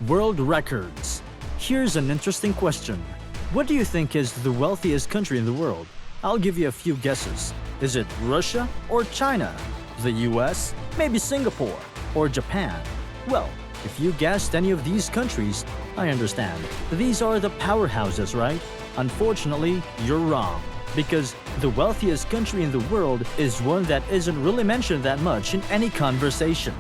World records. Here's an interesting question. What do you think is the wealthiest country in the world? I'll give you a few guesses. Is it Russia or China? The US? Maybe Singapore? Or Japan? Well, if you guessed any of these countries, I understand. These are the powerhouses, right? Unfortunately, you're wrong. Because the wealthiest country in the world is one that isn't really mentioned that much in any conversation.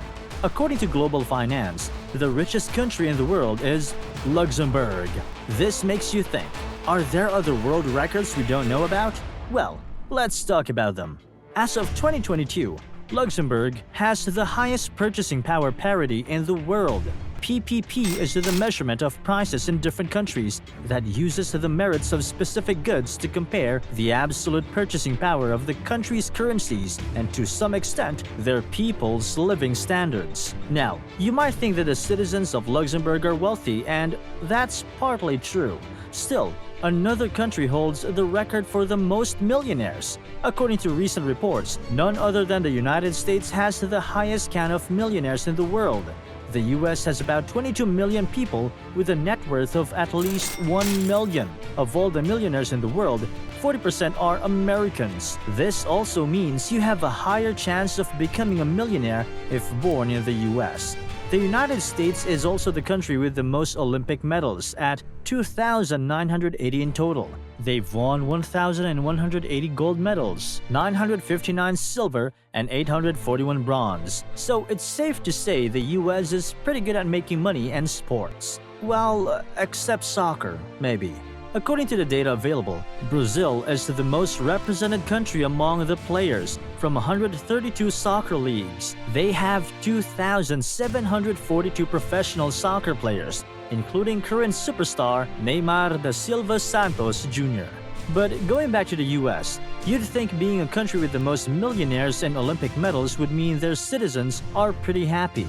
According to Global Finance, the richest country in the world is Luxembourg. This makes you think, are there other world records we don't know about? Well, let's talk about them. As of 2022, Luxembourg has the highest purchasing power parity in the world. PPP is the measurement of prices in different countries that uses the merits of specific goods to compare the absolute purchasing power of the country's currencies and to some extent their people's living standards. Now, you might think that the citizens of Luxembourg are wealthy, and that's partly true. Still, another country holds the record for the most millionaires. According to recent reports, none other than the United States has the highest count of millionaires in the world. The US has about 22 million people with a net worth of at least 1 million. Of all the millionaires in the world, 40% are Americans. This also means you have a higher chance of becoming a millionaire if born in the US. The United States is also the country with the most Olympic medals at 2,980 in total. They've won 1,180 gold medals, 959 silver, and 841 bronze. So it's safe to say the US is pretty good at making money and sports. Well, except soccer, maybe. According to the data available, Brazil is the most represented country among the players. From 132 soccer leagues, they have 2,742 professional soccer players, including current superstar Neymar da Silva Santos Jr. But going back to the US, you'd think being a country with the most millionaires and Olympic medals would mean their citizens are pretty happy,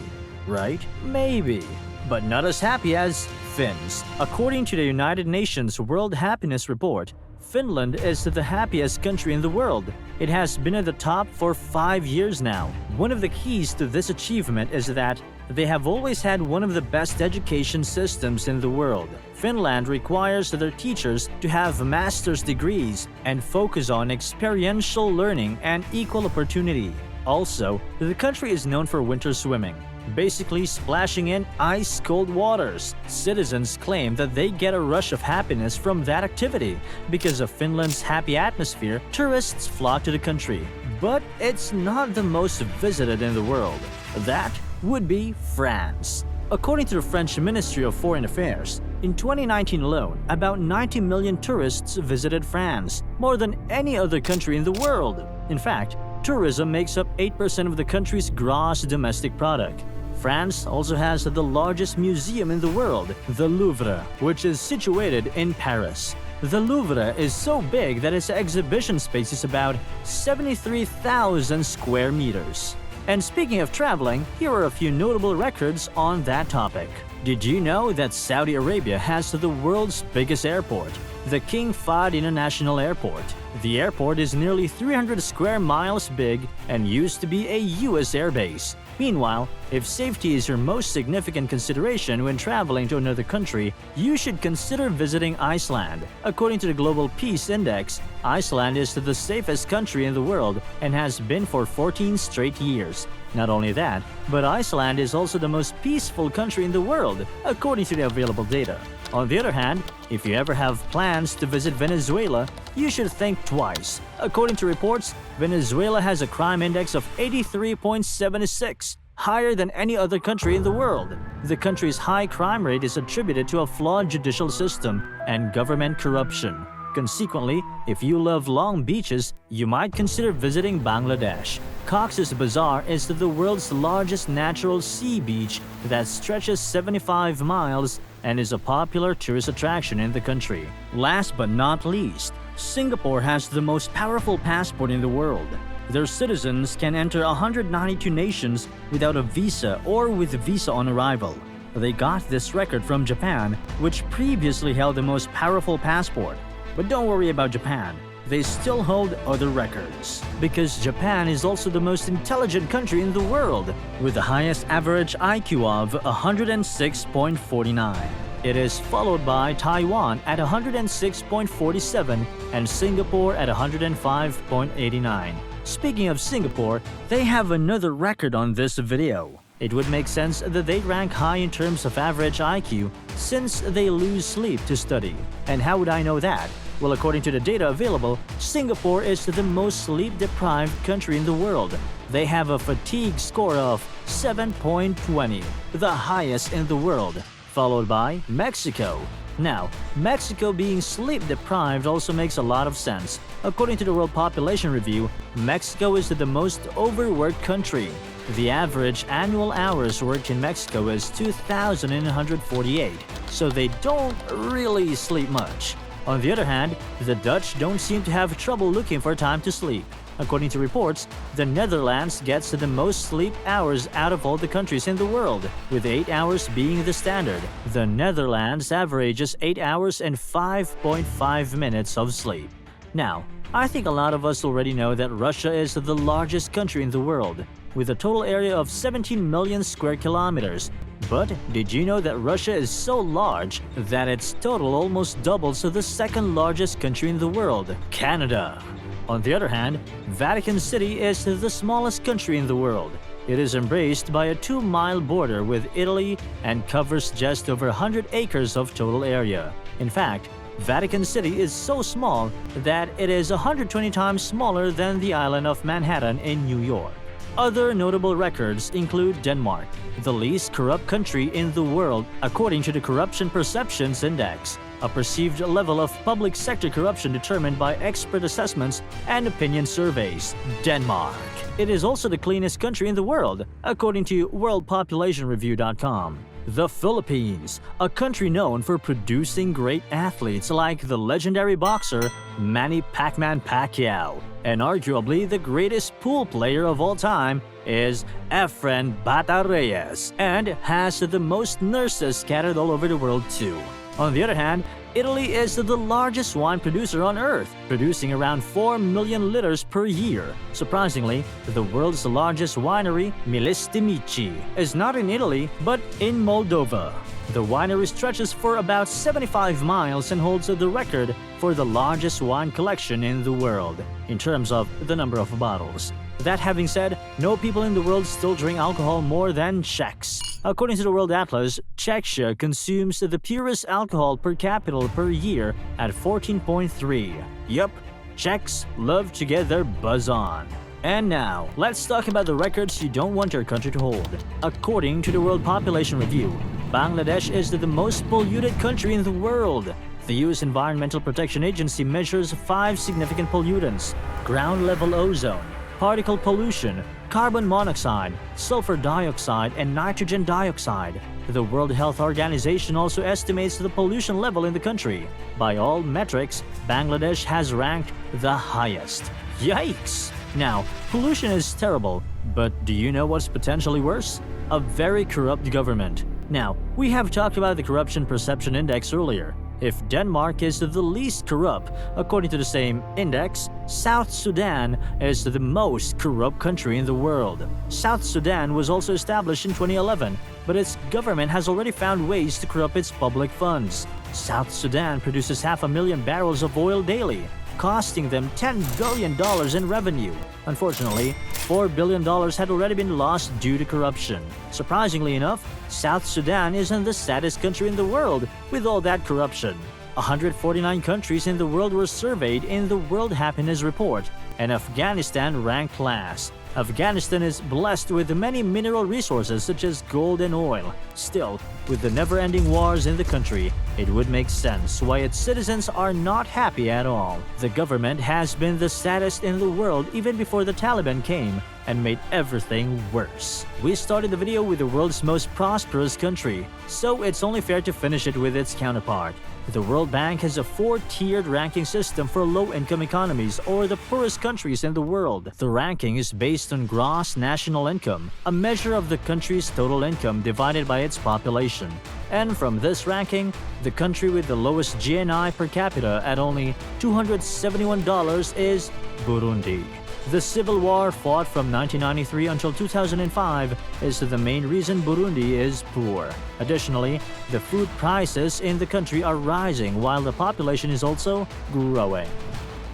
right? Maybe. But not as happy as Finns. According to the United Nations World Happiness Report, Finland is the happiest country in the world. It has been at the top for 5 years now. One of the keys to this achievement is that they have always had one of the best education systems in the world. Finland requires their teachers to have master's degrees and focus on experiential learning and equal opportunity. Also, the country is known for winter swimming, basically splashing in ice-cold waters. Citizens claim that they get a rush of happiness from that activity. Because of Finland's happy atmosphere, tourists flock to the country. But it's not the most visited in the world. That would be France. According to the French Ministry of Foreign Affairs, in 2019 alone, about 90 million tourists visited France, more than any other country in the world. In fact, tourism makes up 8% of the country's gross domestic product. France also has the largest museum in the world, the Louvre, which is situated in Paris. The Louvre is so big that its exhibition space is about 73,000 square meters. And speaking of traveling, here are a few notable records on that topic. Did you know that Saudi Arabia has the world's biggest airport, the King Fahd International Airport? The airport is nearly 300 square miles big and used to be a US airbase. Meanwhile, if safety is your most significant consideration when traveling to another country, you should consider visiting Iceland. According to the Global Peace Index, Iceland is the safest country in the world and has been for 14 straight years. Not only that, but Iceland is also the most peaceful country in the world, according to the available data. On the other hand, if you ever have plans to visit Venezuela, you should think twice. According to reports, Venezuela has a crime index of 83.76, higher than any other country in the world. The country's high crime rate is attributed to a flawed judicial system and government corruption. Consequently, if you love long beaches, you might consider visiting Bangladesh. Cox's Bazar is the world's largest natural sea beach that stretches 75 miles and is a popular tourist attraction in the country. Last but not least, Singapore has the most powerful passport in the world. Their citizens can enter 192 nations without a visa or with a visa on arrival. They got this record from Japan, which previously held the most powerful passport. But don't worry about Japan. they still hold other records. Because Japan is also the most intelligent country in the world, with the highest average IQ of 106.49. It is followed by Taiwan at 106.47 and Singapore at 105.89. Speaking of Singapore, they have another record on this video. It would make sense that they rank high in terms of average IQ since they lose sleep to study. And how would I know that? Well, according to the data available, Singapore is the most sleep-deprived country in the world. They have a fatigue score of 7.20, the highest in the world, followed by Mexico. Now, Mexico being sleep-deprived also makes a lot of sense. According to the World Population Review, Mexico is the most overworked country. The average annual hours worked in Mexico is 2,148, so they don't really sleep much. On the other hand, the Dutch don't seem to have trouble looking for time to sleep. According to reports, the Netherlands gets the most sleep hours out of all the countries in the world, with 8 hours being the standard. The Netherlands averages 8 hours and 5.5 minutes of sleep. Now, I think a lot of us already know that Russia is the largest country in the world, with a total area of 17 million square kilometers. But did you know that Russia is so large that its total almost doubles to the second largest country in the world, Canada? On the other hand, Vatican City is the smallest country in the world. It is embraced by a 2-mile border with Italy and covers just over 100 acres of total area. In fact, Vatican City is so small that it is 120 times smaller than the island of Manhattan in New York. Other notable records include Denmark, the least corrupt country in the world according to the Corruption Perceptions Index, a perceived level of public sector corruption determined by expert assessments and opinion surveys. Denmark. It is also the cleanest country in the world, according to worldpopulationreview.com. The Philippines, a country known for producing great athletes like the legendary boxer Manny Pacman Pacquiao, and arguably the greatest pool player of all time is Efren Bata Reyes, and has the most nurses scattered all over the world too. On the other hand, Italy is the largest wine producer on earth, producing around 4 million liters per year. Surprisingly, the world's largest winery, Milestimici, is not in Italy, but in Moldova. The winery stretches for about 75 miles and holds the record for the largest wine collection in the world, in terms of the number of bottles. That having said, no people in the world still drink alcohol more than Czechs. According to the World Atlas, Czechia consumes the purest alcohol per capita per year at 14.3. Yup, Czechs love to get their buzz on. And now, let's talk about the records you don't want your country to hold. According to the World Population Review, Bangladesh is the most polluted country in the world. The U.S. Environmental Protection Agency measures 5 significant pollutants: ground-level ozone, particle pollution, carbon monoxide, sulfur dioxide, and nitrogen dioxide. The World Health Organization also estimates the pollution level in the country. By all metrics, Bangladesh has ranked the highest. Yikes! Now, pollution is terrible, but do you know what's potentially worse? A very corrupt government. Now, we have talked about the Corruption Perception Index earlier. If Denmark is the least corrupt, according to the same index, South Sudan is the most corrupt country in the world. South Sudan was also established in 2011, but its government has already found ways to corrupt its public funds. South Sudan produces 500,000 barrels of oil daily, costing them $10 billion in revenue. Unfortunately, $4 billion had already been lost due to corruption. Surprisingly enough, South Sudan isn't the saddest country in the world with all that corruption. 149 countries in the world were surveyed in the World Happiness Report, and Afghanistan ranked last. Afghanistan is blessed with many mineral resources such as gold and oil. Still, with the never-ending wars in the country, it would make sense why its citizens are not happy at all. The government has been the saddest in the world even before the Taliban came, and made everything worse. We started the video with the world's most prosperous country, so it's only fair to finish it with its counterpart. The World Bank has a 4-tiered ranking system for low-income economies or the poorest countries in the world. The ranking is based on gross national income, a measure of the country's total income divided by its population. And from this ranking, the country with the lowest GNI per capita at only $271 is Burundi. The civil war fought from 1993 until 2005 is the main reason Burundi is poor. Additionally, the food prices in the country are rising while the population is also growing.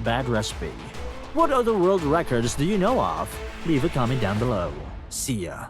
Bad recipe. What other world records do you know of? Leave a comment down below. See ya.